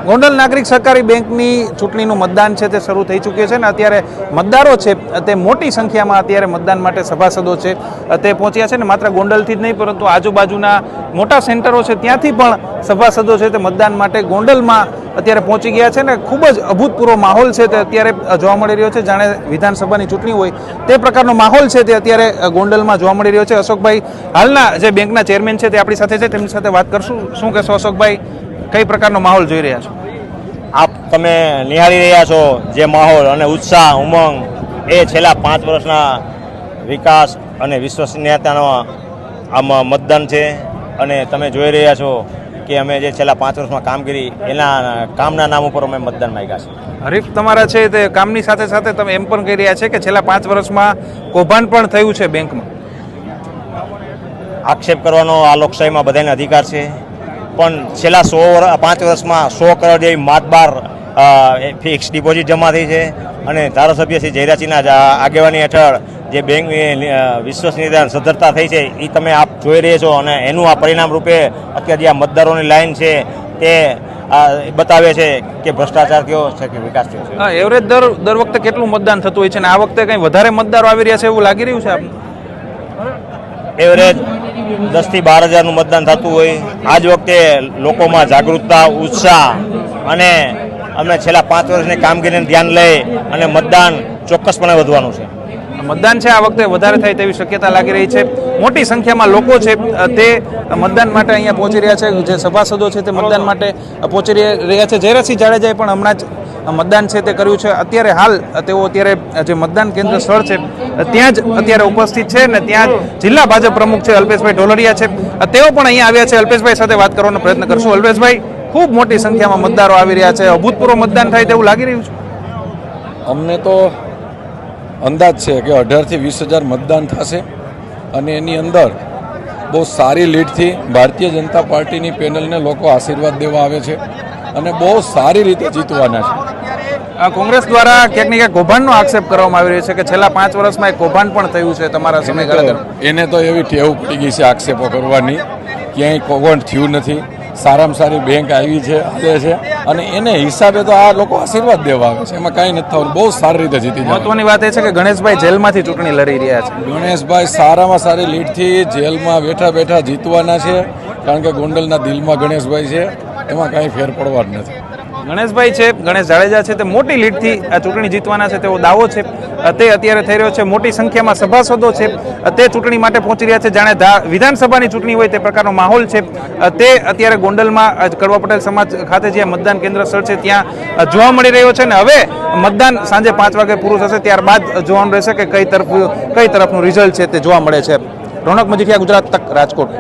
ગોંડલ નાગરિક સહકારી બેંકની ચૂંટણીનું મતદાન છે તે શરૂ થઈ ચૂક્યું છે ને અત્યારે મતદારો છે તે મોટી સંખ્યામાં અત્યારે મતદાન માટે સભાસદો છે તે પહોંચ્યા છે ને માત્ર ગોંડલથી જ નહીં પરંતુ આજુબાજુના મોટા સેન્ટરો છે ત્યાંથી પણ સભાસદો છે તે મતદાન માટે ગોંડલમાં અત્યારે પહોંચી ગયા છે ને ખૂબ જ અભૂતપૂર્વ માહોલ છે તે અત્યારે જોવા મળી રહ્યો છે જાણે વિધાનસભાની ચૂંટણી હોય તે પ્રકારનો માહોલ છે તે અત્યારે ગોંડલમાં જોવા મળી રહ્યો છે। અશોકભાઈ હાલના જે બેંકના ચેરમેન છે તે આપણી સાથે છે, તેમની સાથે વાત કરશું। શું કહેશો અશોકભાઈ, કઈ પ્રકારનો માહોલ જોઈ રહ્યા છો આપ? તમે નિહાળી રહ્યા છો જે માહોલ અને ઉત્સાહ ઉમંગ એ છેલ્લા 5 વર્ષના વિકાસ અને વિશ્વસનીયતાનો આમાં મતદાન છે અને તમે જોઈ રહ્યા છો કે અમે જે છેલ્લા 5 વર્ષમાં કામ કરી એના કામના નામ ઉપર અમે મતદાન માંગ્યા છે। હરીફ તમારા છે તે કામની સાથે સાથે તમે એમ પણ કહી રહ્યા છે કે છેલ્લા 5 વર્ષમાં કૌભાંડ પણ થયું છે બેંકમાં। આક્ષેપ કરવાનો આ લોકશાહીમાં બધાને અધિકાર છે, પણ છેલ્લા 5 વર્ષમાં 100 કરોડ જેવી માતબાર ફિક્સ ડિપોઝિટ જમા થઈ છે અને ધારાસભ્ય શ્રી જયરાજસિંહના આગેવાની હેઠળ જે બેંકની વિશ્વસનીયતા સદ્ધરતા થઈ છે એ તમે આપ જોઈ રહ્યા છો અને એનું આ પરિણામ રૂપે અત્યારે જે આ મતદારોની લાઈન છે તે બતાવે છે કે ભ્રષ્ટાચાર કેવો છે કે વિકાસ થયો છે। હા, એવરેજ દર વખતે કેટલું મતદાન થતું હોય છે અને આ વખતે કંઈ વધારે મતદારો આવી રહ્યા છે એવું લાગી રહ્યું છે આપને? એવરેજ 10 થી 12,000નું મતદાન થતું હોય। આજ વખતે લોકોમાં જાગૃતતા, ઉત્સાહ અને અમે છેલ્લા 5 વર્ષની કામગીરીને ધ્યાન લઈ અને મતદાન ચોક્કસપણે વધવાનું છે। મતદાન છે આ વખતે વધારે થાય તેવી શક્યતા લાગી રહી છે। મોટી સંખ્યામાં લોકો છે તે મતદાન માટે અહીંયા પહોંચી રહ્યા છે, જે સભાસદો છે તે મતદાન માટે પહોંચી રહ્યા છે। જયરાજસિંહ જાડેજાએ પણ હમણાં જ મતદાન છે તે કર્યું છે। અત્યારે હાલ તેઓ અત્યારે જે મતદાન કેન્દ્ર સ્થળ છે ત્યાં જ અત્યારે ઉપસ્થિત છે ને ત્યાં જ જિલ્લા ભાજપ પ્રમુખ છે અલ્પેશભાઈ ઢોલરિયા છે, તેઓ પણ અહીંયા આવ્યા છે। અલ્પેશભાઈ સાથે વાત કરવાનો પ્રયત્ન કરશું। અલ્પેશભાઈ, ખૂબ મોટી સંખ્યામાં મતદારો આવી રહ્યા છે, અભૂતપૂર્વ મતદાન થાય તેવું લાગી રહ્યું છે? અમને તો અંદાજ છે કે 18 થી 20,000 મતદાન થશે અને એની અંદર બહુ સારી લીડથી ભારતીય જનતા પાર્ટીની પેનલને લોકો આશીર્વાદ દેવા આવે છે અને બહુ સારી રીતે જીતવાના છે। કોંગ્રેસ દ્વારા ક્યાંક ને ક્યાંક કૌભાંડનો આક્ષેપ કરવામાં આવી રહ્યો છે કે છેલ્લા 5 વર્ષમાં એક કૌભાંડ પણ થયું છે તમારા સમયગાળા એને તો એવી ટેવ પડી ગઈ છે આક્ષેપો કરવાની, ક્યાંય કૌભાંડ થયું નથી। સારામાં સારી બેંક આવી છે, આવે છે અને એને હિસાબે તો આ લોકો આશીર્વાદ દેવા આવે છે, એમાં કાંઈ નથી થવાનું, બહુ સારી રીતે જીતી જાય। મહત્વની વાત એ છે કે ગણેશભાઈ જેલમાંથી ચૂંટણી લડી રહ્યા છે। ગણેશભાઈ સારામાં સારી લીડથી જેલમાં બેઠા બેઠા જીતવાના છે, કારણ કે ગોંડલના દિલમાં ગણેશભાઈ છે, એમાં કાંઈ ફેર પડવા જ નથી। ગણેશભાઈ છે, ગણેશ જાડેજા છે તે મોટી લીડથી આ ચૂંટણી જીતવાના છે તેવો દાવો છે તે અત્યારે થઈ રહ્યો છે। મોટી સંખ્યામાં સભાસદો છે તે ચૂંટણી માટે પહોંચી રહ્યા છે, જાણે વિધાનસભાની ચૂંટણી હોય તે પ્રકારનો માહોલ છે તે અત્યારે ગોંડલમાં કડવા પટેલ સમાજ ખાતે જે મતદાન કેન્દ્ર સ્થળ છે ત્યાં જોવા મળી રહ્યો છે ને હવે મતદાન સાંજે 5 વાગે પૂરું થશે ત્યારબાદ જોવાનું રહેશે કે કઈ તરફનું રિઝલ્ટ છે તે જોવા મળે છે। રોનક મજીઠિયા, ગુજરાત તક, રાજકોટ।